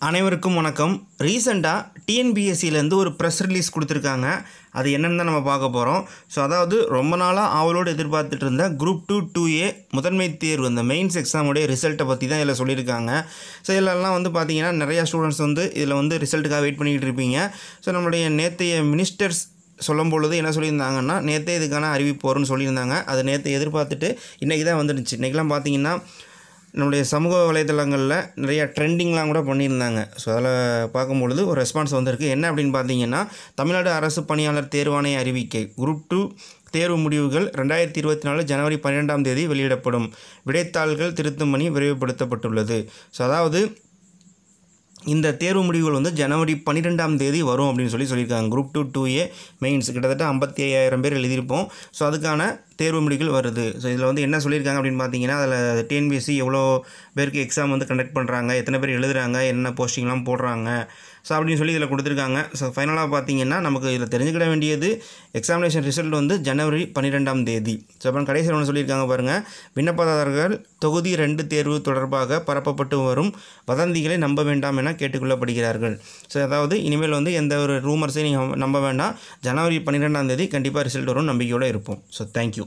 அனைவருக்கும் வணக்கம். ரீசெண்டாக டிஎன்பிஎஸ்சிலேருந்து ஒரு ப்ரெஸ் ரிலீஸ் கொடுத்துருக்காங்க. அது என்னென்னு தான் நம்ம பார்க்க போகிறோம். ஸோ அதாவது ரொம்ப நாளாக ஆவலோடு எதிர்பார்த்துட்டு இருந்த குரூப் 2A முதன்மை தேர்வு இந்த மெயின்ஸ் எக்ஸாமுடைய ரிசல்ட்டை பற்றி தான் இதில் சொல்லியிருக்காங்க. ஸோ இதிலெல்லாம் பார்த்தீங்கன்னா நிறையா ஸ்டூடெண்ட்ஸ் இதில் ரிசல்ட்டுக்காக வெயிட் பண்ணிக்கிட்டு இருப்பீங்க. ஸோ நம்மளுடைய நேற்றைய மினிஸ்டர்ஸ் சொல்லும் பொழுது என்ன சொல்லியிருந்தாங்கன்னா, நேற்றே இதுக்கான அறிவிப்பு வரும்னு சொல்லியிருந்தாங்க. அது நேற்று எதிர்பார்த்துட்டு இன்றைக்கி தான் வந்துடுச்சு. இன்றைக்கெலாம் பார்த்தீங்கன்னா நம்முடைய சமூக வலைதளங்களில் நிறையா ட்ரெண்டிங்லாம் கூட பண்ணியிருந்தாங்க. ஸோ அதில் பார்க்கும்பொழுது ஒரு ரெஸ்பான்ஸ் வந்திருக்கு. என்ன அப்படின்னு பார்த்தீங்கன்னா, தமிழ்நாடு அரசு பணியாளர் தேர்வாணைய அறிவிக்கை குரூப் 2 தேர்வு முடிவுகள் 2024 ஜனவரி 12ஆம் தேதி வெளியிடப்படும். விடைத்தாள்கள் திருத்தும் பணி விரைவுபடுத்தப்பட்டுள்ளது. ஸோ அதாவது இந்த தேர்வு முடிவுகள் ஜனவரி 12ஆம் தேதி வரும் அப்படின்னு சொல்லியிருக்காங்க. குரூப் 2A மெயின்ஸ் கிட்டத்தட்ட 55,000 பேர் எழுதியிருப்போம். ஸோ அதுக்கான தேர்வு முடிவுகள் வருது. ஸோ இதில் என்ன சொல்லியிருக்காங்க அப்படின்னு பார்த்தீங்கன்னா, அதில் டிஎன்பிஎஸ்சி எவ்வளோ பேருக்கு எக்ஸாம் கண்டக்ட் பண்ணுறாங்க, எத்தனை பேர் எழுதுகிறாங்க, என்ன போஸ்டிங்லாம் போடுறாங்க, ஸோ அப்படின்னு சொல்லி இதில் கொடுத்துருக்காங்க. ஸோ ஃபைனலாக பார்த்தீங்கன்னா நமக்கு இதில் தெரிஞ்சுக்கிட வேண்டியது எக்ஸாமினேஷன் ரிசல்ட் ஜனவரி 12ஆம் தேதி. ஸோ அப்புறம் கடைசியில் ஒன்று சொல்லியிருக்காங்க பாருங்கள், விண்ணப்பதாரர்கள் தொகுதி 2 தேர்வு தொடர்பாக பரப்பப்பட்டு வரும் வதந்திகளை நம்ப வேண்டாம் என கேட்டுக்கொள்ளப்படுகிறார்கள். ஸோ அதாவது இனிமேல் எந்த ஒரு ரூமர்ஸையும் நீங்கள் நம்ப வேண்டாம். ஜனவரி 12ஆம் தேதி கண்டிப்பாக ரிசல்ட் வரும், நம்பிக்கையோடு இருப்போம். So thank you.